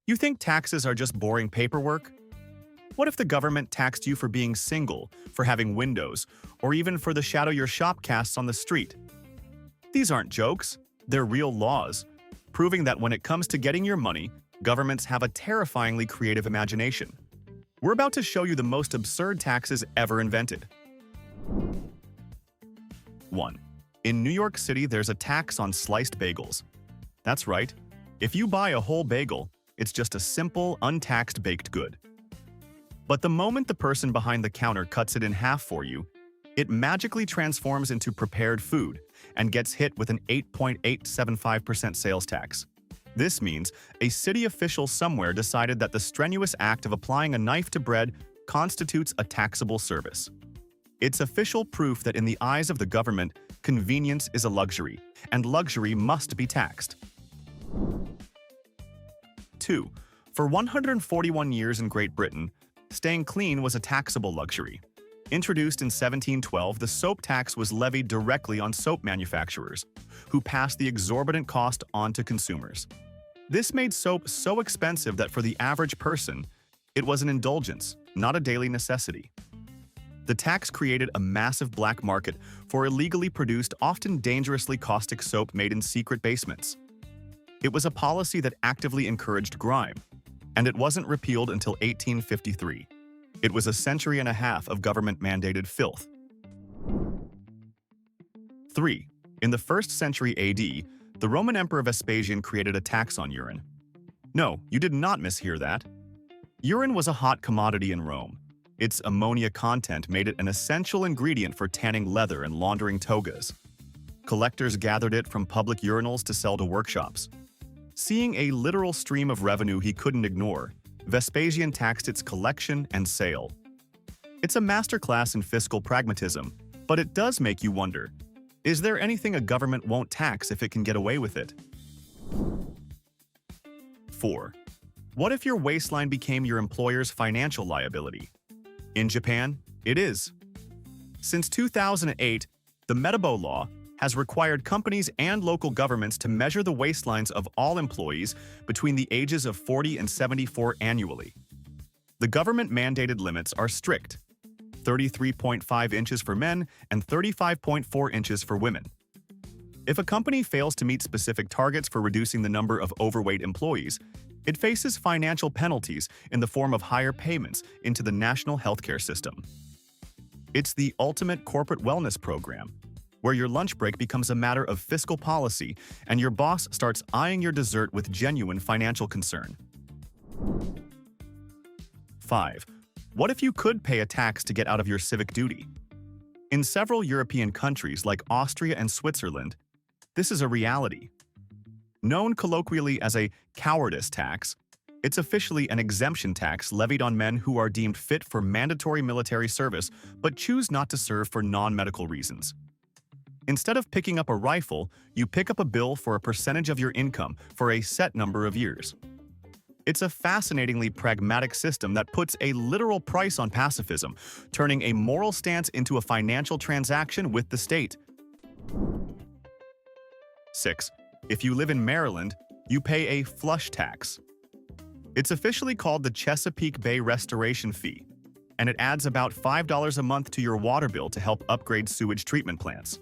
You think taxes are just boring paperwork? What if the government taxed you for being single, for having windows, or even for the shadow your shop casts on the street? These aren't jokes, they're real laws, proving that when it comes to getting your money, governments have a terrifyingly creative imagination. We're about to show you the most absurd taxes ever invented. 1. In New York City, there's a tax on sliced bagels. That's right. If you buy a whole bagel, it's just a simple, untaxed baked good. But the moment the person behind the counter cuts it in half for you, it magically transforms into prepared food and gets hit with an 8.875% sales tax. This means a city official somewhere decided that the strenuous act of applying a knife to bread constitutes a taxable service. It's official proof that in the eyes of the government, convenience is a luxury, and luxury must be taxed. 2. For 141 years in Great Britain, staying clean was a taxable luxury. Introduced in 1712, the soap tax was levied directly on soap manufacturers, who passed the exorbitant cost on to consumers. This made soap so expensive that for the average person, it was an indulgence, not a daily necessity. The tax created a massive black market for illegally produced, often dangerously caustic soap made in secret basements. It was a policy that actively encouraged crime, and it wasn't repealed until 1853. It was a century and a half of government-mandated filth. 3. In the 1st century AD, the Roman Emperor Vespasian created a tax on urine. No, you did not mishear that. Urine was a hot commodity in Rome. Its ammonia content made it an essential ingredient for tanning leather and laundering togas. Collectors gathered it from public urinals to sell to workshops. Seeing a literal stream of revenue he couldn't ignore, Vespasian taxed its collection and sale. It's a masterclass in fiscal pragmatism, but it does make you wonder, is there anything a government won't tax if it can get away with it? 4. What if your waistline became your employer's financial liability? In Japan, it is. Since 2008, the Metabo law has required companies and local governments to measure the waistlines of all employees between the ages of 40 and 74 annually. The government-mandated limits are strict: 33.5 inches for men and 35.4 inches for women. If a company fails to meet specific targets for reducing the number of overweight employees, it faces financial penalties in the form of higher payments into the national healthcare system. It's the ultimate corporate wellness program, where your lunch break becomes a matter of fiscal policy and your boss starts eyeing your dessert with genuine financial concern. 5. What if you could pay a tax to get out of your civic duty? In several European countries like Austria and Switzerland, this is a reality. Known colloquially as a cowardice tax, it's officially an exemption tax levied on men who are deemed fit for mandatory military service but choose not to serve for non-medical reasons. Instead of picking up a rifle, you pick up a bill for a percentage of your income for a set number of years. It's a fascinatingly pragmatic system that puts a literal price on pacifism, turning a moral stance into a financial transaction with the state. 6. If you live in Maryland, you pay a flush tax. It's officially called the Chesapeake Bay Restoration Fee, and it adds about $5 a month to your water bill to help upgrade sewage treatment plants.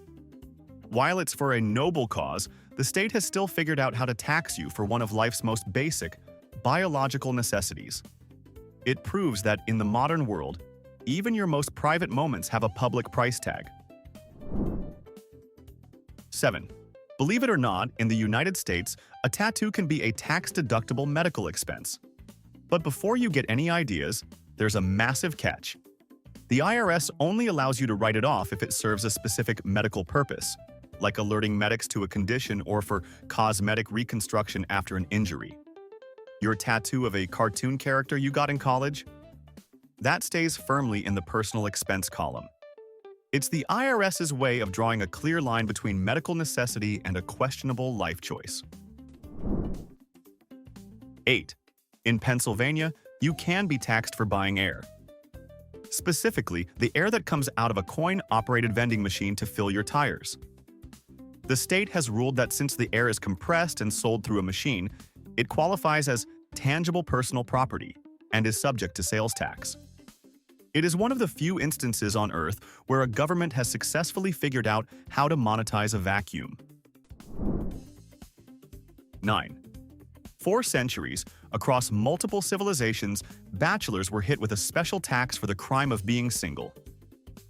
While it's for a noble cause, the state has still figured out how to tax you for one of life's most basic, biological necessities. It proves that in the modern world, even your most private moments have a public price tag. 7. Believe it or not, in the United States, a tattoo can be a tax-deductible medical expense. But before you get any ideas, there's a massive catch. The IRS only allows you to write it off if it serves a specific medical purpose, like alerting medics to a condition or for cosmetic reconstruction after an injury. Your tattoo of a cartoon character you got in college? That stays firmly in the personal expense column. It's the IRS's way of drawing a clear line between medical necessity and a questionable life choice. 8. In Pennsylvania, you can be taxed for buying air. Specifically, the air that comes out of a coin-operated vending machine to fill your tires. The state has ruled that since the air is compressed and sold through a machine, it qualifies as tangible personal property and is subject to sales tax. It is one of the few instances on Earth where a government has successfully figured out how to monetize a vacuum. 9. For centuries, across multiple civilizations, bachelors were hit with a special tax for the crime of being single.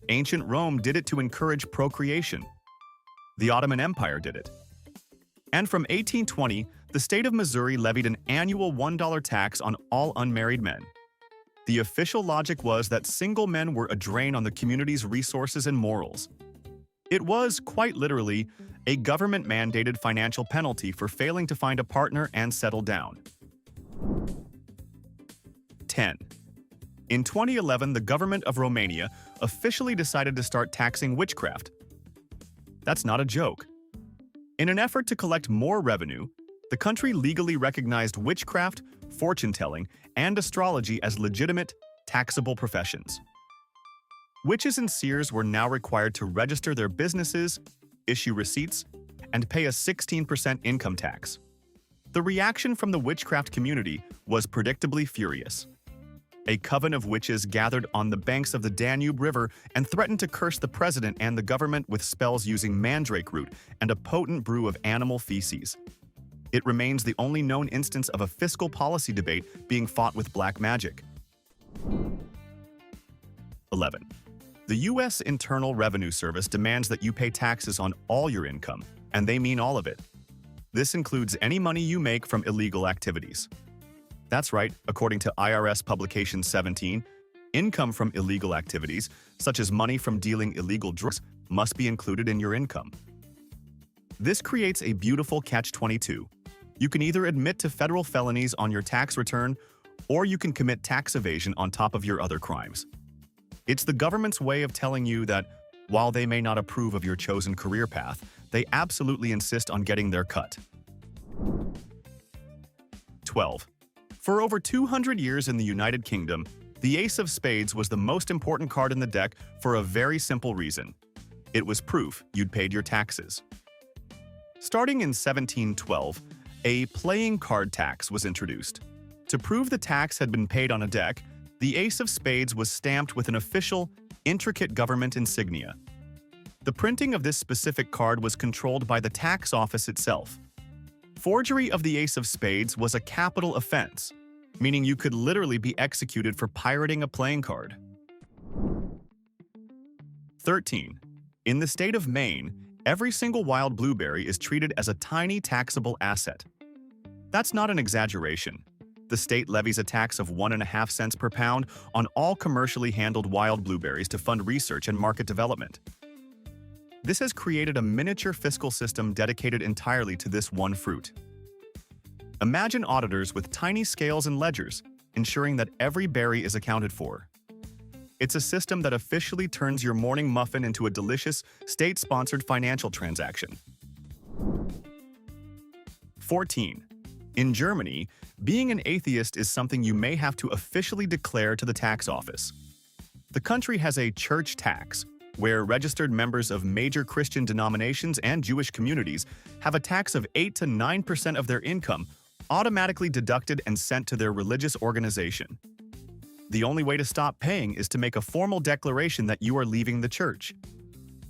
Ancient Rome did it to encourage procreation. The Ottoman Empire did it. And from 1820, the state of Missouri levied an annual $1 tax on all unmarried men. The official logic was that single men were a drain on the community's resources and morals. It was, quite literally, a government-mandated financial penalty for failing to find a partner and settle down. 10. In 2011, the government of Romania officially decided to start taxing witchcraft. That's not a joke. In an effort to collect more revenue, the country legally recognized witchcraft, fortune-telling, and astrology as legitimate, taxable professions. Witches and seers were now required to register their businesses, issue receipts, and pay a 16% income tax. The reaction from the witchcraft community was predictably furious. A coven of witches gathered on the banks of the Danube River and threatened to curse the president and the government with spells using mandrake root and a potent brew of animal feces. It remains the only known instance of a fiscal policy debate being fought with black magic. 11. The U.S. Internal Revenue Service demands that you pay taxes on all your income, and they mean all of it. This includes any money you make from illegal activities. That's right, according to IRS Publication 17, income from illegal activities, such as money from dealing illegal drugs, must be included in your income. This creates a beautiful catch-22. You can either admit to federal felonies on your tax return, or you can commit tax evasion on top of your other crimes. It's the government's way of telling you that, while they may not approve of your chosen career path, they absolutely insist on getting their cut. 12. For over 200 years in the United Kingdom, the Ace of Spades was the most important card in the deck for a very simple reason. It was proof you'd paid your taxes. Starting in 1712, a playing card tax was introduced. To prove the tax had been paid on a deck, the Ace of Spades was stamped with an official, intricate government insignia. The printing of this specific card was controlled by the tax office itself. Forgery of the Ace of Spades was a capital offense, meaning you could literally be executed for pirating a playing card. 13. In the state of Maine, every single wild blueberry is treated as a tiny taxable asset. That's not an exaggeration. The state levies a tax of 1.5 cents per pound on all commercially handled wild blueberries to fund research and market development. This has created a miniature fiscal system dedicated entirely to this one fruit. Imagine auditors with tiny scales and ledgers, ensuring that every berry is accounted for. It's a system that officially turns your morning muffin into a delicious, state-sponsored financial transaction. 14. In Germany, being an atheist is something you may have to officially declare to the tax office. The country has a church tax, where registered members of major Christian denominations and Jewish communities have a tax of 8 to 9% of their income automatically deducted and sent to their religious organization. The only way to stop paying is to make a formal declaration that you are leaving the church.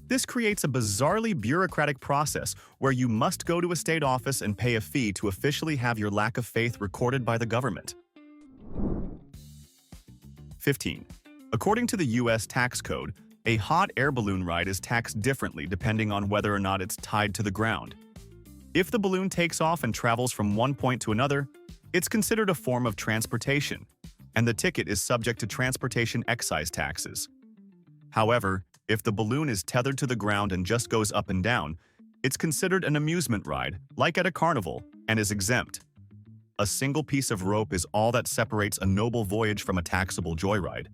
This creates a bizarrely bureaucratic process where you must go to a state office and pay a fee to officially have your lack of faith recorded by the government. 15. According to the U.S. tax code, a hot air balloon ride is taxed differently depending on whether or not it's tied to the ground. If the balloon takes off and travels from one point to another, it's considered a form of transportation, and the ticket is subject to transportation excise taxes. However, if the balloon is tethered to the ground and just goes up and down, it's considered an amusement ride, like at a carnival, and is exempt. A single piece of rope is all that separates a noble voyage from a taxable joyride.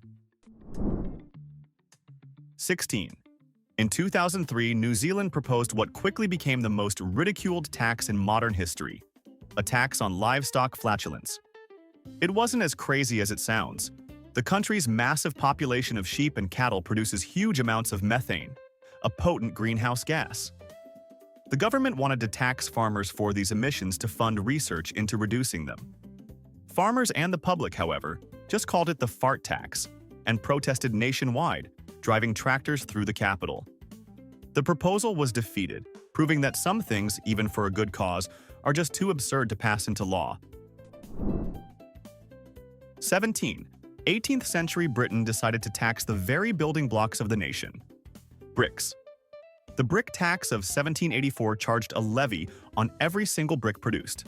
16. In 2003, New Zealand proposed what quickly became the most ridiculed tax in modern history, a tax on livestock flatulence. It wasn't as crazy as it sounds. The country's massive population of sheep and cattle produces huge amounts of methane, a potent greenhouse gas. The government wanted to tax farmers for these emissions to fund research into reducing them. Farmers and the public, however, just called it the fart tax and protested nationwide, driving tractors through the capital. The proposal was defeated, proving that some things, even for a good cause, are just too absurd to pass into law. 17. 18th century Britain decided to tax the very building blocks of the nation: bricks. The brick tax of 1784 charged a levy on every single brick produced.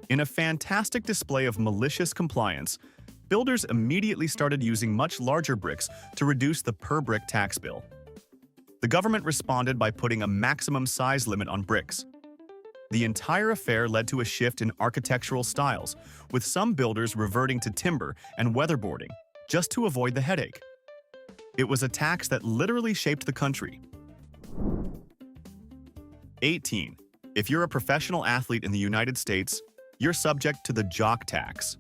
In a fantastic display of malicious compliance, builders immediately started using much larger bricks to reduce the per-brick tax bill. The government responded by putting a maximum size limit on bricks. The entire affair led to a shift in architectural styles, with some builders reverting to timber and weatherboarding just to avoid the headache. It was a tax that literally shaped the country. 18. If you're a professional athlete in the United States, you're subject to the Jock tax.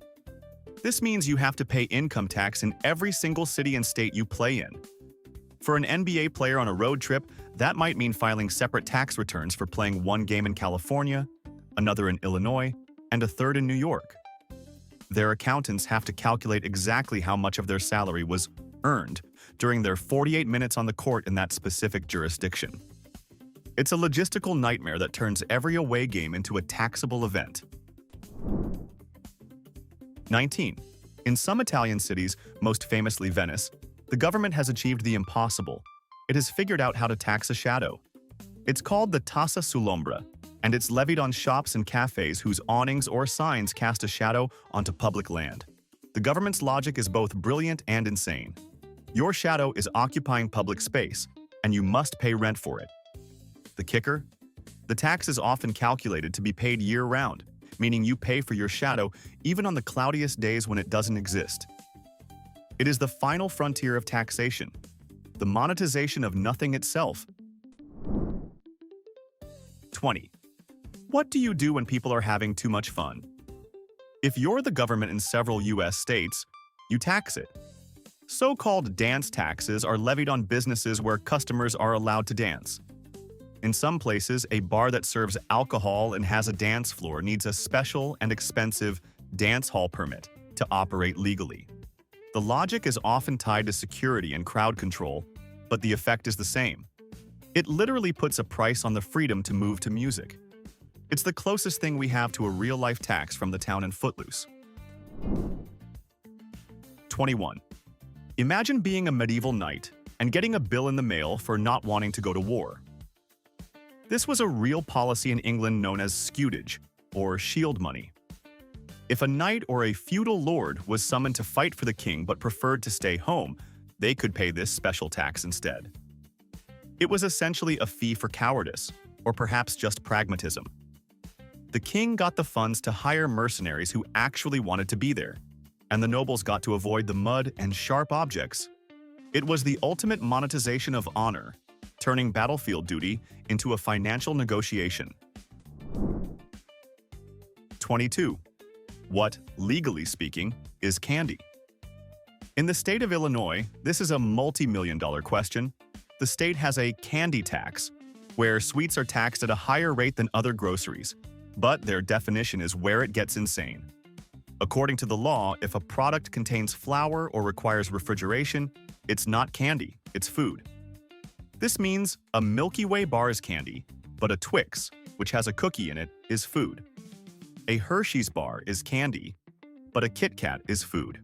This means you have to pay income tax in every single city and state you play in. For an NBA player on a road trip, that might mean filing separate tax returns for playing one game in California, another in Illinois, and a third in New York. Their accountants have to calculate exactly how much of their salary was earned during their 48 minutes on the court in that specific jurisdiction. It's a logistical nightmare that turns every away game into a taxable event. 19. In some Italian cities, most famously Venice, the government has achieved the impossible. It has figured out how to tax a shadow. It's called the tassa sull'ombra, and it's levied on shops and cafes whose awnings or signs cast a shadow onto public land. The government's logic is both brilliant and insane. Your shadow is occupying public space, and you must pay rent for it. The kicker? The tax is often calculated to be paid year-round, meaning you pay for your shadow even on the cloudiest days when it doesn't exist. It is the final frontier of taxation, the monetization of nothing itself. 20. What do you do when people are having too much fun? If you're the government in several US states, you tax it. So-called dance taxes are levied on businesses where customers are allowed to dance. In some places, a bar that serves alcohol and has a dance floor needs a special and expensive dance hall permit to operate legally. The logic is often tied to security and crowd control, but the effect is the same. It literally puts a price on the freedom to move to music. It's the closest thing we have to a real-life tax from the town in Footloose. 21. Imagine being a medieval knight and getting a bill in the mail for not wanting to go to war. This was a real policy in England known as scutage, or shield money. If a knight or a feudal lord was summoned to fight for the king but preferred to stay home, they could pay this special tax instead. It was essentially a fee for cowardice, or perhaps just pragmatism. The king got the funds to hire mercenaries who actually wanted to be there, and the nobles got to avoid the mud and sharp objects. It was the ultimate monetization of honor, turning battlefield duty into a financial negotiation. 22. What, legally speaking, is candy? In the state of Illinois, this is a multi-million-dollar question. The state has a candy tax, where sweets are taxed at a higher rate than other groceries, but their definition is where it gets insane. According to the law, if a product contains flour or requires refrigeration, it's not candy, it's food. This means a Milky Way bar is candy, but a Twix, which has a cookie in it, is food. A Hershey's bar is candy, but a Kit Kat is food.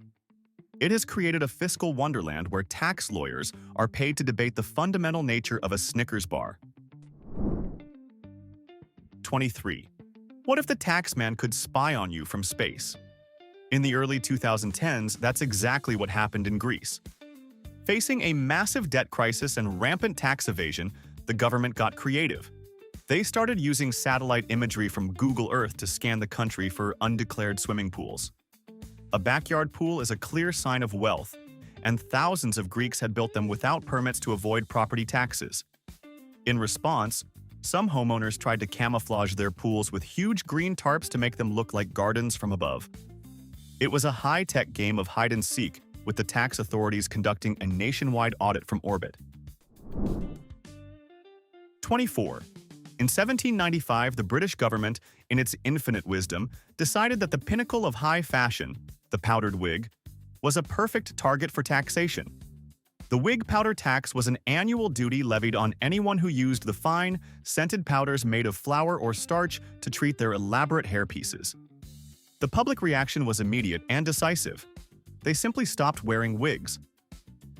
It has created a fiscal wonderland where tax lawyers are paid to debate the fundamental nature of a Snickers bar. 23. What if the taxman could spy on you from space? In the early 2010s, that's exactly what happened in Greece. Facing a massive debt crisis and rampant tax evasion, the government got creative. They started using satellite imagery from Google Earth to scan the country for undeclared swimming pools. A backyard pool is a clear sign of wealth, and thousands of Greeks had built them without permits to avoid property taxes. In response, some homeowners tried to camouflage their pools with huge green tarps to make them look like gardens from above. It was a high-tech game of hide-and-seek, with the tax authorities conducting a nationwide audit from orbit. 24. In 1795, the British government, in its infinite wisdom, decided that the pinnacle of high fashion, the powdered wig, was a perfect target for taxation. The wig powder tax was an annual duty levied on anyone who used the fine, scented powders made of flour or starch to treat their elaborate hairpieces. The public reaction was immediate and decisive. They simply stopped wearing wigs.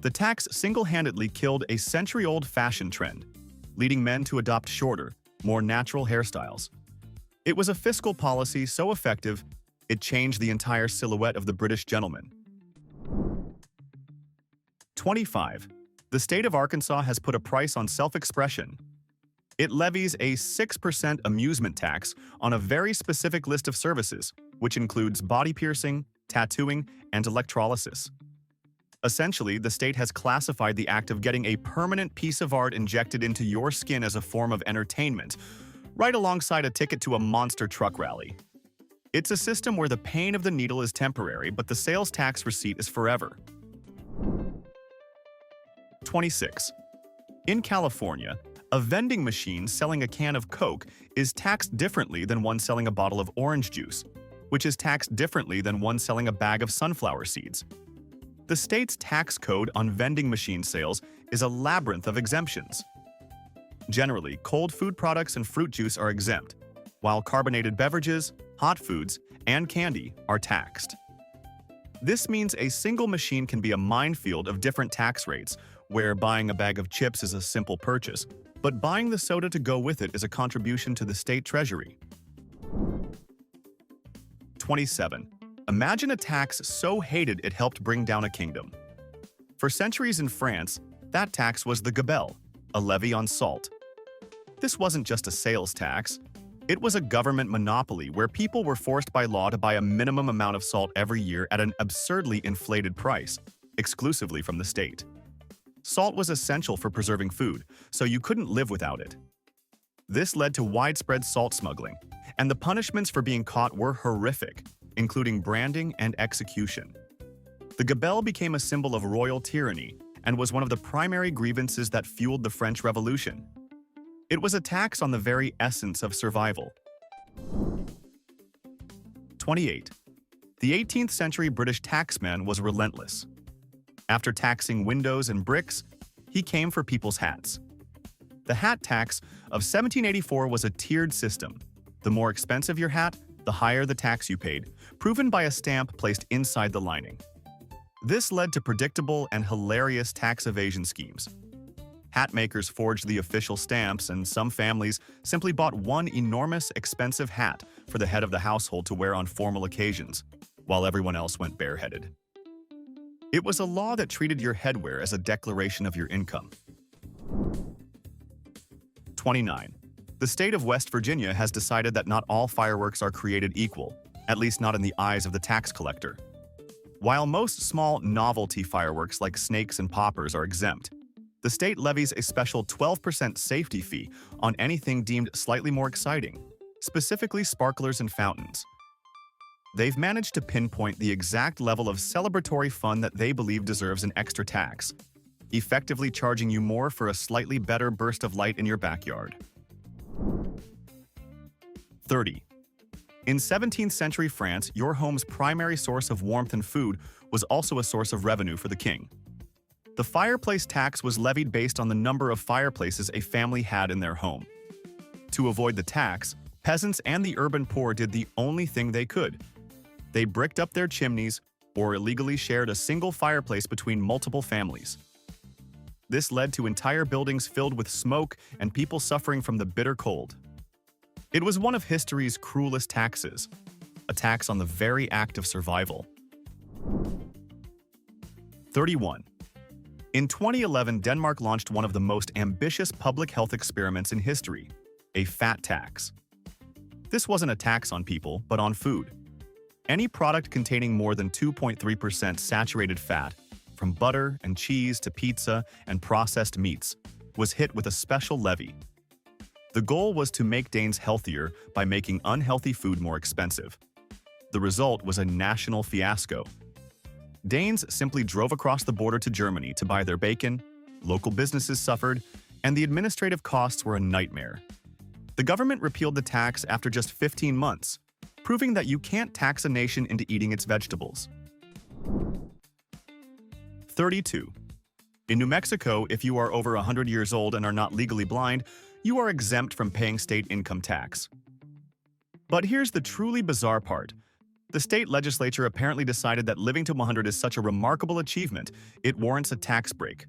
The tax single-handedly killed a century-old fashion trend, leading men to adopt shorter, more natural hairstyles. It was a fiscal policy so effective, it changed the entire silhouette of the British gentleman. 25. The state of Arkansas has put a price on self-expression. It levies a 6% amusement tax on a very specific list of services, which includes body piercing, tattooing, and electrolysis. Essentially, the state has classified the act of getting a permanent piece of art injected into your skin as a form of entertainment, right alongside a ticket to a monster truck rally. It's a system where the pain of the needle is temporary, but the sales tax receipt is forever. 26. In California, a vending machine selling a can of Coke is taxed differently than one selling a bottle of orange juice, which is taxed differently than one selling a bag of sunflower seeds. The state's tax code on vending machine sales is a labyrinth of exemptions. Generally, cold food products and fruit juice are exempt, while carbonated beverages, hot foods, and candy are taxed. This means a single machine can be a minefield of different tax rates, where buying a bag of chips is a simple purchase, but buying the soda to go with it is a contribution to the state treasury. 27. Imagine a tax so hated it helped bring down a kingdom. For centuries in France, that tax was the gabelle, a levy on salt. This wasn't just a sales tax. It was a government monopoly where people were forced by law to buy a minimum amount of salt every year at an absurdly inflated price, exclusively from the state. Salt was essential for preserving food, so you couldn't live without it. This led to widespread salt smuggling, and the punishments for being caught were horrific, including branding and execution. The gabelle became a symbol of royal tyranny and was one of the primary grievances that fueled the French Revolution. It was a tax on the very essence of survival. 28. The 18th century British taxman was relentless. After taxing windows and bricks, he came for people's hats. The hat tax of 1784 was a tiered system. The more expensive your hat, the higher the tax you paid, proven by a stamp placed inside the lining. This led to predictable and hilarious tax evasion schemes. Hat makers forged the official stamps, and some families simply bought one enormous, expensive hat for the head of the household to wear on formal occasions, while everyone else went bareheaded. It was a law that treated your headwear as a declaration of your income. 29. The state of West Virginia has decided that not all fireworks are created equal, at least not in the eyes of the tax collector. While most small novelty fireworks like snakes and poppers are exempt, the state levies a special 12% safety fee on anything deemed slightly more exciting, specifically sparklers and fountains. They've managed to pinpoint the exact level of celebratory fun that they believe deserves an extra tax, effectively charging you more for a slightly better burst of light in your backyard. 30. In 17th century France, your home's primary source of warmth and food was also a source of revenue for the king. The fireplace tax was levied based on the number of fireplaces a family had in their home. To avoid the tax, peasants and the urban poor did the only thing they could. They bricked up their chimneys or illegally shared a single fireplace between multiple families. This led to entire buildings filled with smoke and people suffering from the bitter cold. It was one of history's cruelest taxes, a tax on the very act of survival. 31. In 2011, Denmark launched one of the most ambitious public health experiments in history, a fat tax. This wasn't a tax on people, but on food. Any product containing more than 2.3% saturated fat, from butter and cheese to pizza and processed meats, was hit with a special levy. The goal was to make Danes healthier by making unhealthy food more expensive. The result was a national fiasco. Danes simply drove across the border to Germany to buy their bacon, local businesses suffered, and the administrative costs were a nightmare. The government repealed the tax after just 15 months, proving that you can't tax a nation into eating its vegetables. 32. In New Mexico, if you are over 100 years old and are not legally blind, you are exempt from paying state income tax. But here's the truly bizarre part. The state legislature apparently decided that living to 100 is such a remarkable achievement, it warrants a tax break.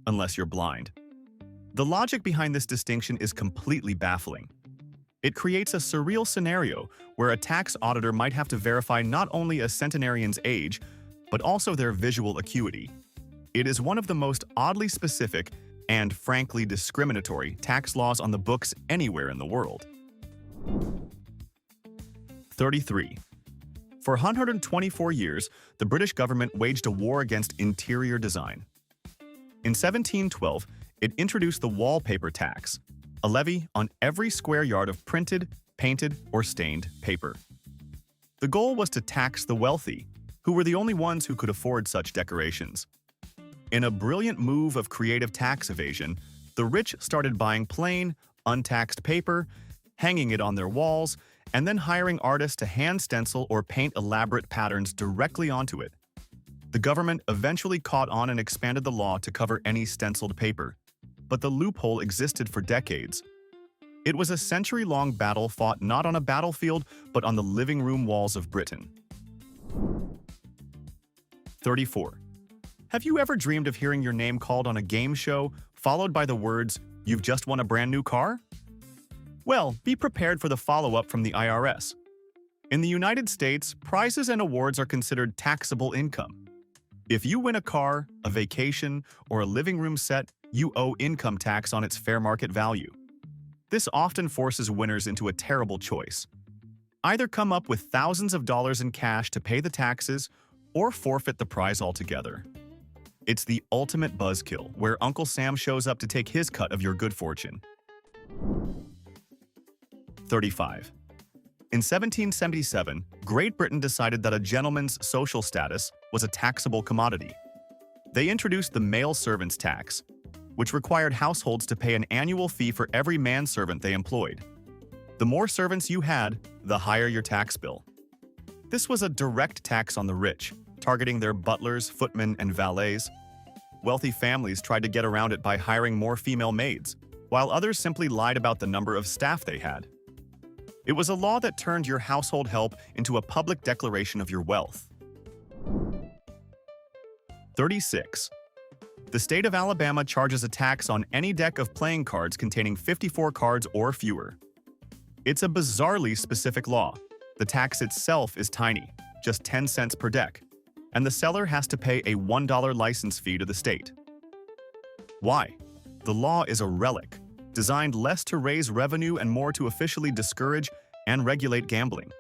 Unless you're blind. The logic behind this distinction is completely baffling. It creates a surreal scenario where a tax auditor might have to verify not only a centenarian's age, but also their visual acuity. It is one of the most oddly specific and, frankly, discriminatory tax laws on the books anywhere in the world. 33. For 124 years, the British government waged a war against interior design. In 1712, it introduced the wallpaper tax, a levy on every square yard of printed, painted, or stained paper. The goal was to tax the wealthy, who were the only ones who could afford such decorations. In a brilliant move of creative tax evasion, the rich started buying plain, untaxed paper, hanging it on their walls, and then hiring artists to hand stencil or paint elaborate patterns directly onto it. The government eventually caught on and expanded the law to cover any stenciled paper, but the loophole existed for decades. It was a century-long battle fought not on a battlefield, but on the living room walls of Britain. 34. Have you ever dreamed of hearing your name called on a game show, followed by the words, "You've just won a brand new car"? Well, be prepared for the follow-up from the IRS. In the United States, prizes and awards are considered taxable income. If you win a car, a vacation, or a living room set, you owe income tax on its fair market value. This often forces winners into a terrible choice. Either come up with thousands of dollars in cash to pay the taxes, or forfeit the prize altogether. It's the ultimate buzzkill, where Uncle Sam shows up to take his cut of your good fortune. 35. In 1777, Great Britain decided that a gentleman's social status was a taxable commodity. They introduced the male servants tax, which required households to pay an annual fee for every manservant they employed. The more servants you had, the higher your tax bill. This was a direct tax on the rich, targeting their butlers, footmen, and valets. Wealthy families tried to get around it by hiring more female maids, while others simply lied about the number of staff they had. It was a law that turned your household help into a public declaration of your wealth. 36. The state of Alabama charges a tax on any deck of playing cards containing 54 cards or fewer. It's a bizarrely specific law. The tax itself is tiny, just 10 cents per deck, and the seller has to pay a $1 license fee to the state. Why? The law is a relic, designed less to raise revenue and more to officially discourage and regulate gambling.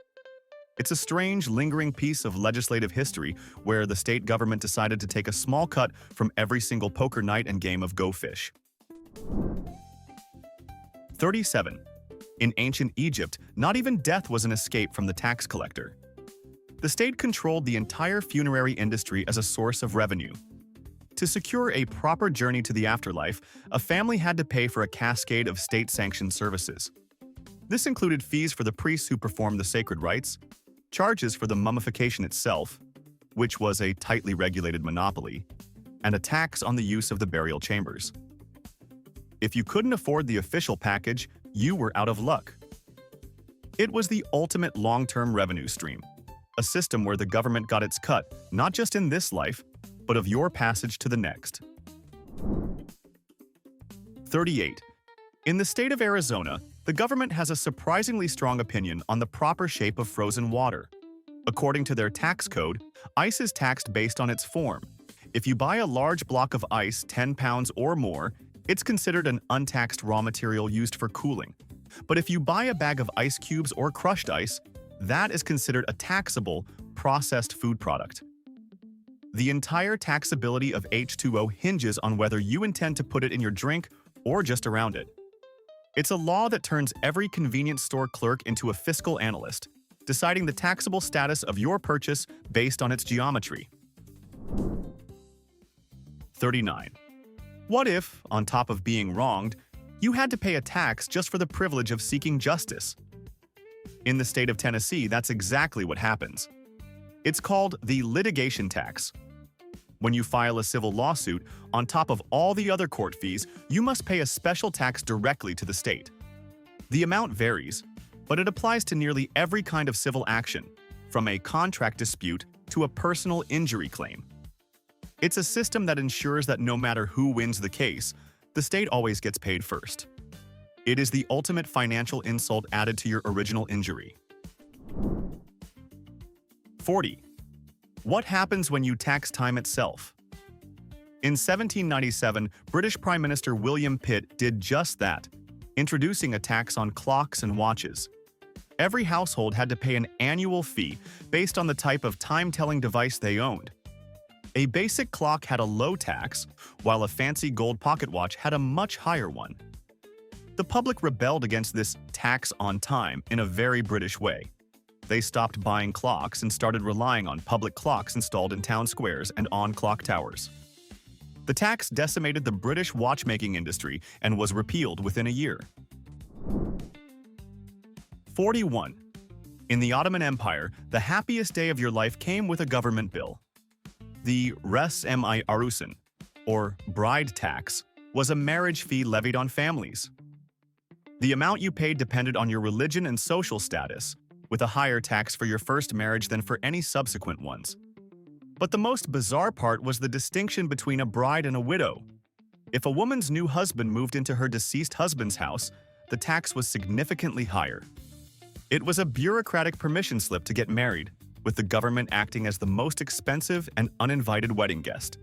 It's a strange, lingering piece of legislative history where the state government decided to take a small cut from every single poker night and game of Go Fish. 37. In ancient Egypt, not even death was an escape from the tax collector. The state controlled the entire funerary industry as a source of revenue. To secure a proper journey to the afterlife, a family had to pay for a cascade of state-sanctioned services. This included fees for the priests who performed the sacred rites, charges for the mummification itself, which was a tightly regulated monopoly, and a tax on the use of the burial chambers. If you couldn't afford the official package, you were out of luck. It was the ultimate long-term revenue stream, a system where the government got its cut, not just in this life, but of your passage to the next. 38. In the state of Arizona, the government has a surprisingly strong opinion on the proper shape of frozen water. According to their tax code, ice is taxed based on its form. If you buy a large block of ice 10 pounds or more, it's considered an untaxed raw material used for cooling. But if you buy a bag of ice cubes or crushed ice, that is considered a taxable, processed food product. The entire taxability of H2O hinges on whether you intend to put it in your drink or just around it. It's a law that turns every convenience store clerk into a fiscal analyst, deciding the taxable status of your purchase based on its geometry. 39. What if, on top of being wronged, You had to pay a tax just for the privilege of seeking justice. In the state of Tennessee, that's exactly what happens. It's called the litigation tax. When you file a civil lawsuit, on top of all the other court fees, you must pay a special tax directly to the state. The amount varies, but it applies to nearly every kind of civil action, from a contract dispute to a personal injury claim. It's a system that ensures that no matter who wins the case, the state always gets paid first. It is the ultimate financial insult added to your original injury. 40. What happens when you tax time itself? In 1797, British Prime Minister William Pitt did just that, introducing a tax on clocks and watches. Every household had to pay an annual fee based on the type of time-telling device they owned. A basic clock had a low tax, while a fancy gold pocket watch had a much higher one. The public rebelled against this tax on time in a very British way. They stopped buying clocks and started relying on public clocks installed in town squares and on clock towers. The tax decimated the British watchmaking industry and was repealed within a year. 41. In the Ottoman Empire, the happiest day of your life came with a government bill. The res mi arusin, or bride tax, was a marriage fee levied on families. The amount you paid depended on your religion and social status, with a higher tax for your first marriage than for any subsequent ones. But the most bizarre part was the distinction between a bride and a widow. If a woman's new husband moved into her deceased husband's house, the tax was significantly higher. It was a bureaucratic permission slip to get married, with the government acting as the most expensive and uninvited wedding guest.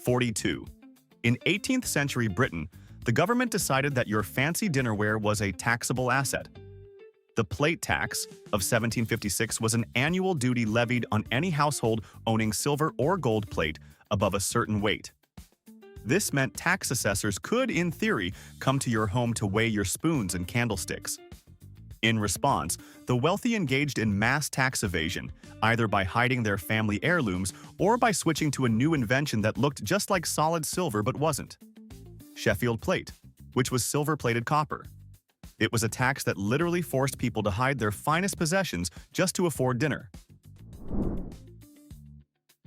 42. In 18th century Britain, the government decided that your fancy dinnerware was a taxable asset. The plate tax of 1756 was an annual duty levied on any household owning silver or gold plate above a certain weight. This meant tax assessors could, in theory, come to your home to weigh your spoons and candlesticks. In response, the wealthy engaged in mass tax evasion, either by hiding their family heirlooms or by switching to a new invention that looked just like solid silver but wasn't. Sheffield plate, which was silver-plated copper. It was a tax that literally forced people to hide their finest possessions just to afford dinner.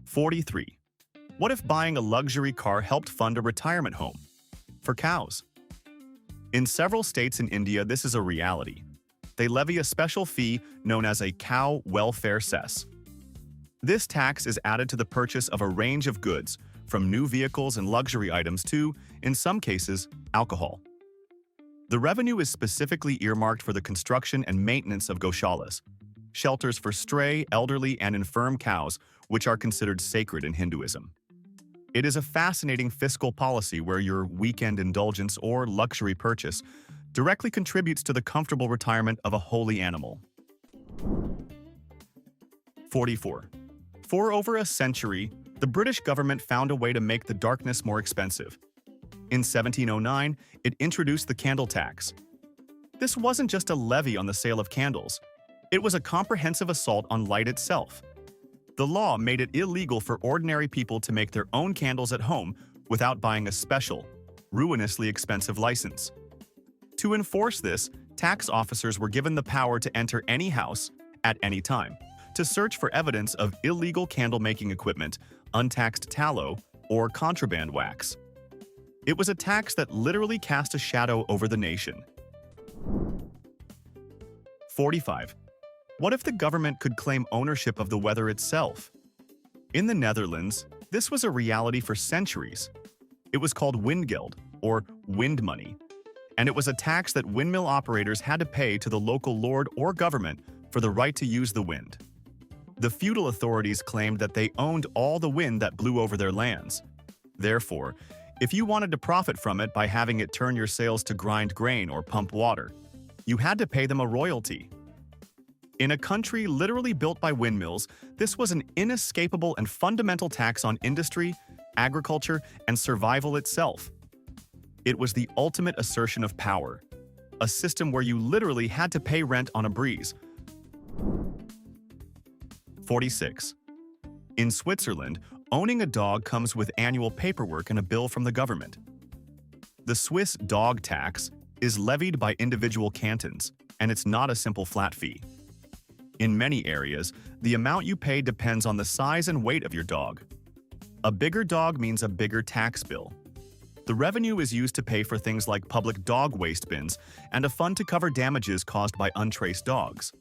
43. What if buying a luxury car helped fund a retirement home? For cows. In several states in India, this is a reality. They levy a special fee known as a cow welfare cess. This tax is added to the purchase of a range of goods, from new vehicles and luxury items to, in some cases, alcohol. The revenue is specifically earmarked for the construction and maintenance of goshalas, shelters for stray, elderly, and infirm cows, which are considered sacred in Hinduism. It is a fascinating fiscal policy where your weekend indulgence or luxury purchase directly contributes to the comfortable retirement of a holy animal. 44. For over a century, the British government found a way to make the darkness more expensive. In 1709, it introduced the candle tax. This wasn't just a levy on the sale of candles. It was a comprehensive assault on light itself. The law made it illegal for ordinary people to make their own candles at home without buying a special, ruinously expensive license. To enforce this, tax officers were given the power to enter any house, at any time, to search for evidence of illegal candle-making equipment, untaxed tallow, or contraband wax. It was a tax that literally cast a shadow over the nation. 45. What if the government could claim ownership of the weather itself? In the Netherlands, this was a reality for centuries. It was called windgeld, or wind money, and it was a tax that windmill operators had to pay to the local lord or government for the right to use the wind. The feudal authorities claimed that they owned all the wind that blew over their lands. Therefore, if you wanted to profit from it by having it turn your sails to grind grain or pump water, you had to pay them a royalty. In a country literally built by windmills, this was an inescapable and fundamental tax on industry, agriculture, and survival itself. It was the ultimate assertion of power, a system where you literally had to pay rent on a breeze. 46. In Switzerland, owning a dog comes with annual paperwork and a bill from the government. The Swiss dog tax is levied by individual cantons, and it's not a simple flat fee. In many areas, the amount you pay depends on the size and weight of your dog. A bigger dog means a bigger tax bill. The revenue is used to pay for things like public dog waste bins and a fund to cover damages caused by untraced dogs.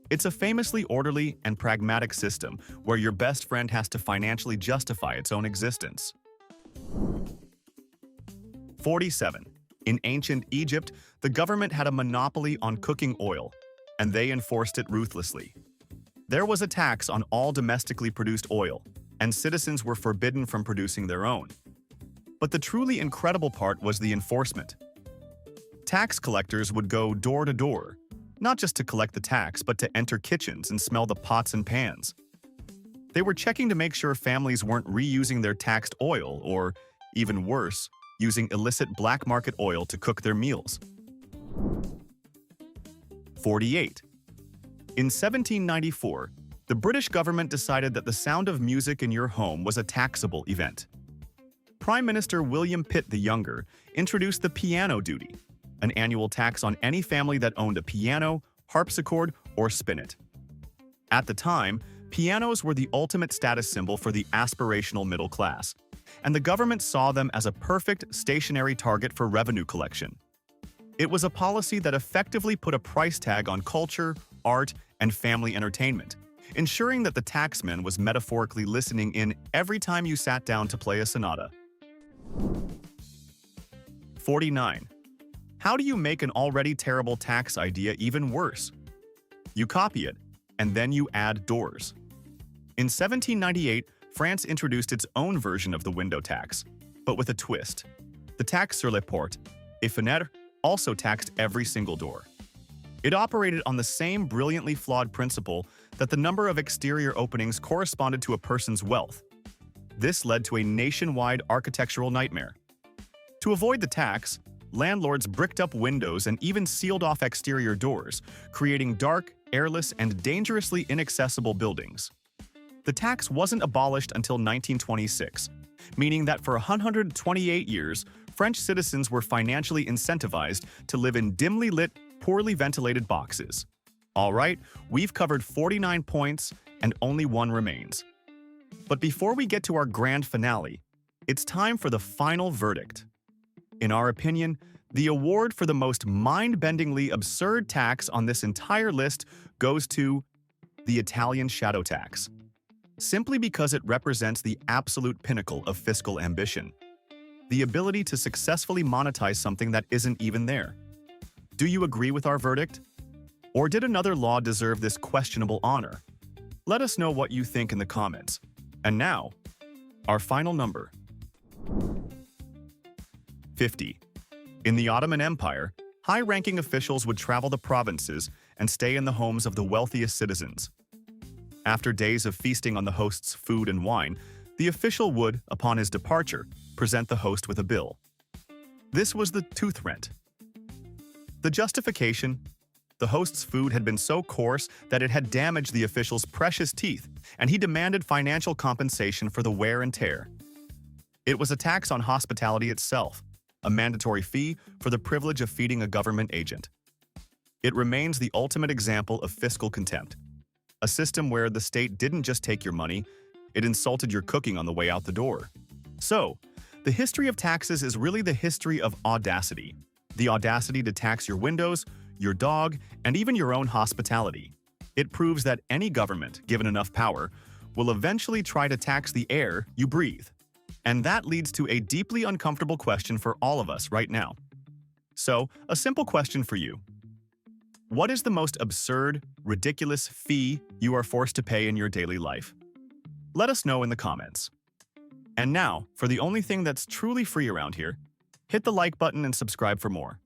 It's a famously orderly and pragmatic system where your best friend has to financially justify its own existence. 47. In ancient Egypt, the government had a monopoly on cooking oil, and they enforced it ruthlessly. There was a tax on all domestically produced oil, and citizens were forbidden from producing their own. But the truly incredible part was the enforcement. Tax collectors would go door to door, not just to collect the tax, but to enter kitchens and smell the pots and pans. They were checking to make sure families weren't reusing their taxed oil or, even worse, using illicit black market oil to cook their meals. 48. In 1794, the British government decided that the sound of music in your home was a taxable event. Prime Minister William Pitt the Younger introduced the piano duty, an annual tax on any family that owned a piano, harpsichord, or spinet. At the time, pianos were the ultimate status symbol for the aspirational middle class, and the government saw them as a perfect stationary target for revenue collection. It was a policy that effectively put a price tag on culture, art, and family entertainment, ensuring that the taxman was metaphorically listening in every time you sat down to play a sonata. 49. How do you make an already terrible tax idea even worse? You copy it, and then you add doors. In 1798, France introduced its own version of the window tax, but with a twist. The taxe sur les portes, et fenêtres, also taxed every single door. It operated on the same brilliantly flawed principle that the number of exterior openings corresponded to a person's wealth. This led to a nationwide architectural nightmare. To avoid the tax, landlords bricked up windows and even sealed off exterior doors, creating dark, airless, and dangerously inaccessible buildings. The tax wasn't abolished until 1926, meaning that for 128 years, French citizens were financially incentivized to live in dimly lit, poorly ventilated boxes. All right, we've covered 49 points and only one remains. But before we get to our grand finale, it's time for the final verdict. In our opinion, the award for the most mind-bendingly absurd tax on this entire list goes to the Italian shadow tax, simply because it represents the absolute pinnacle of fiscal ambition, the ability to successfully monetize something that isn't even there. Do you agree with our verdict? Or did another law deserve this questionable honor? Let us know what you think in the comments. And now, our final number. 50. In the Ottoman Empire, high-ranking officials would travel the provinces and stay in the homes of the wealthiest citizens. After days of feasting on the host's food and wine, the official would, upon his departure, present the host with a bill. This was the tooth rent. The justification: the host's food had been so coarse that it had damaged the official's precious teeth, and he demanded financial compensation for the wear and tear. It was a tax on hospitality itself, a mandatory fee for the privilege of feeding a government agent. It remains the ultimate example of fiscal contempt, a system where the state didn't just take your money, it insulted your cooking on the way out the door. So, the history of taxes is really the history of audacity. The audacity to tax your windows, your dog, and even your own hospitality. It proves that any government, given enough power, will eventually try to tax the air you breathe. And that leads to a deeply uncomfortable question for all of us right now. So, a simple question for you. What is the most absurd, ridiculous fee you are forced to pay in your daily life? Let us know in the comments. And now, for the only thing that's truly free around here, hit the like button and subscribe for more.